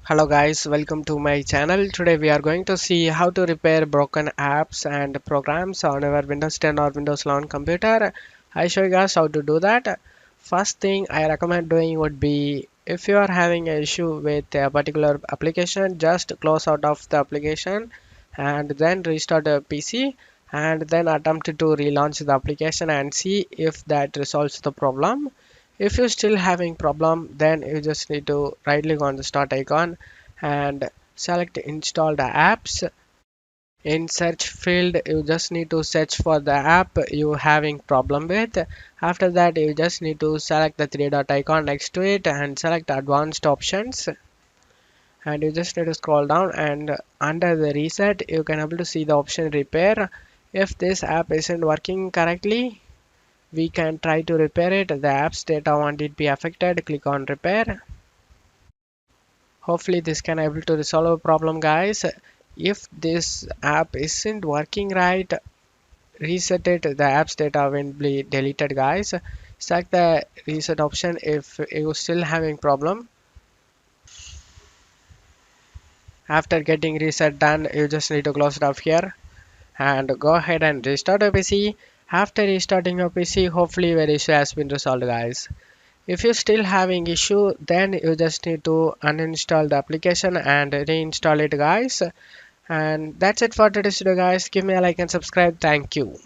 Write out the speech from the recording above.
Hello guys, welcome to my channel. Today we are going to see how to repair broken apps and programs on our Windows 10 or Windows 11 computer. I show you guys how to do that. First thing I recommend doing would be if you are having an issue with a particular application, just close out of the application and then restart the PC and then attempt to relaunch the application and see if that resolves the problem. If you're still having problem, then you just need to right click on the start icon and select install the apps. In search field, you just need to search for the app you having problem with. After that, you just need to select the three dot icon next to it and select advanced options. And you just need to scroll down and under the reset, you can able to see the option repair. If this app isn't working correctly, we can try to repair it. The app's data won't it be affected. Click on repair. Hopefully this can able to resolve a problem, guys. If this app isn't working right, reset it. The app's data will be deleted, guys. Select the reset option if you're still having problem. After getting reset done, you just need to close it off here and go ahead and restart your PC. After restarting your PC, hopefully your issue has been resolved, guys. If you're still having issue, then you just need to uninstall the application and reinstall it, guys. And that's it for today's video, guys. Give me a like and subscribe. Thank you.